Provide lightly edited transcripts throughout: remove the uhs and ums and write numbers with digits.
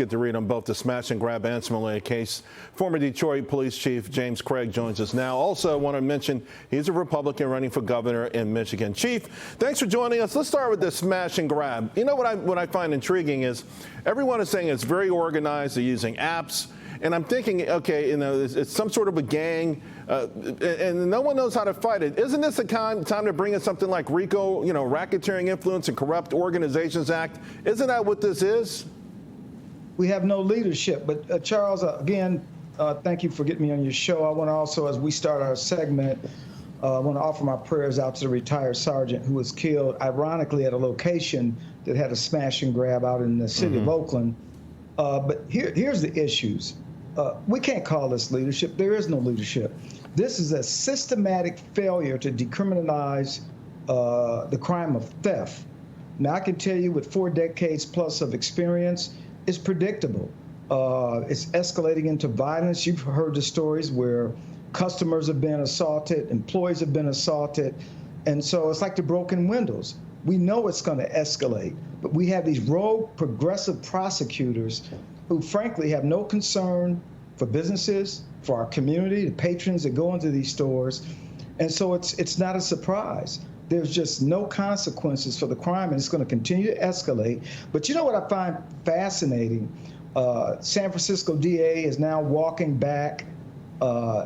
get to read on both the smash and grab and Somalia case. Former Detroit Police Chief James Craig joins us now. Also, I want to mention he's a Republican running for governor in Michigan. Chief, thanks for joining us. Let's start with the smash and grab. You know what I find intriguing is everyone is saying it's very organized. They're using apps. And I'm thinking, okay, you know, it's some sort of a gang, and no one knows how to fight it. Isn't this the time to bring in something like RICO, you know, Racketeering Influence and Corrupt Organizations Act? Isn't that what this is? We have no leadership. But Charles, again, thank you for getting me on your show. I want to also, as we start our segment, I want to offer my prayers out to the retired sergeant who was killed, ironically, at a location that had a smash and grab out in the city of Oakland. But here's the issues. We can't call this leadership. There is no leadership. This is a systematic failure to decriminalize the crime of theft. Now, I can tell you with 4 decades plus of experience, it's predictable. It's escalating into violence. You've heard the stories where customers have been assaulted, employees have been assaulted. And so it's like the broken windows. We know it's going to escalate, but we have these rogue progressive prosecutors who frankly have no concern for businesses, for our community, the patrons that go into these stores. And so it's not a surprise. There's just no consequences for the crime, and it's going to continue to escalate. But you know what I find fascinating? San Francisco DA is now walking back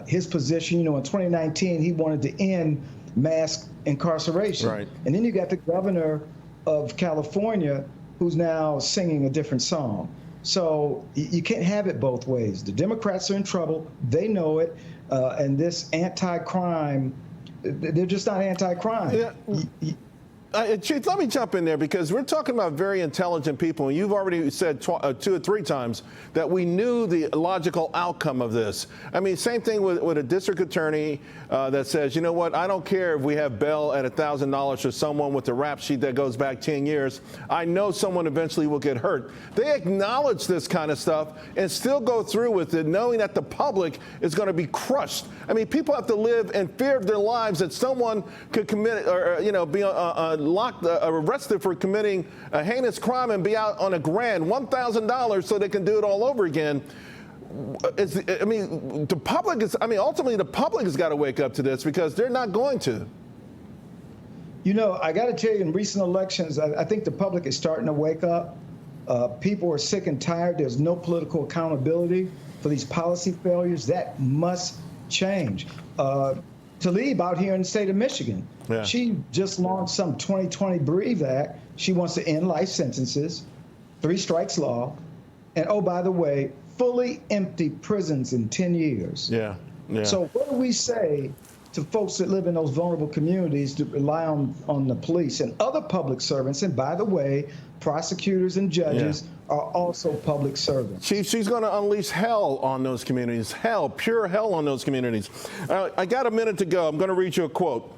his position. You know, in 2019, he wanted to end mass incarceration. Right. And then you got the governor of California who's now singing a different song. So you can't have it both ways. The Democrats are in trouble. They know it. And this anti-crime, they're just not anti-crime. Yeah. Chief, let me jump in there because we're talking about very intelligent people. And you've already said 2 or 3 times that we knew the logical outcome of this. I mean, same thing with a district attorney that says, you know what, I don't care if we have bail at $1,000 for someone with a rap sheet that goes back 10 years. I know someone eventually will get hurt. They acknowledge this kind of stuff and still go through with it, knowing that the public is going to be crushed. I mean, people have to live in fear of their lives that someone could commit or, you know, be arrested for committing a heinous crime and be out on a grand $1,000 so they can do it all over again. The public is, ultimately the public has got to wake up to this because they're not going to. You know, I got to tell you, in recent elections, I think the public is starting to wake up. People are sick and tired. There's no political accountability for these policy failures. That must change. Talib out here in the state of Michigan. Yeah. She just launched some 2020 Bereave Act. She wants to end life sentences, 3 strikes law, and oh, by the way, fully empty prisons in 10 years. Yeah. So what do we say to folks that live in those vulnerable communities that rely on the police and other public servants? And by the way, prosecutors and judges are also public servants. Chief, she's going to unleash hell on those communities, pure hell on those communities. I got a minute to go. I'm going to read you a quote.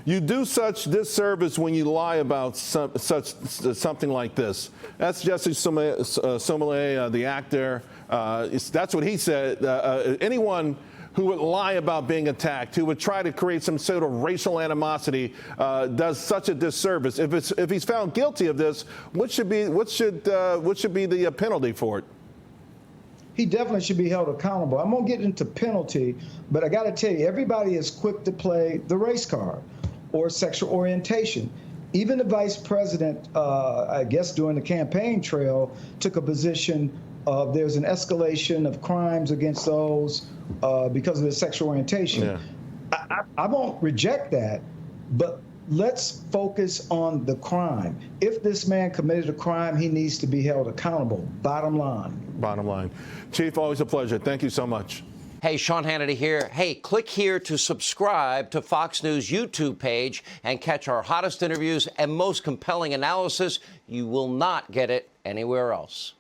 You do such disservice when you lie about something like this. That's Jesse Smollett, the actor. That's what he said. Anyone who would lie about being attacked, who would try to create some sort of racial animosity, does such a disservice. If he's found guilty of this, what should be the penalty for it? He definitely should be held accountable. I'm gonna get into penalty, but I got to tell you, everybody is quick to play the race card or sexual orientation. Even the vice president, I guess during the campaign trail, took a position of there's an escalation of crimes against those because of their sexual orientation. Yeah. I won't reject that, but let's focus on the crime. If this man committed a crime, he needs to be held accountable. Bottom line. Bottom line. Chief, always a pleasure. Thank you so much. Hey, Sean Hannity here. Hey, click here to subscribe to Fox News YouTube page and catch our hottest interviews and most compelling analysis. You will not get it anywhere else.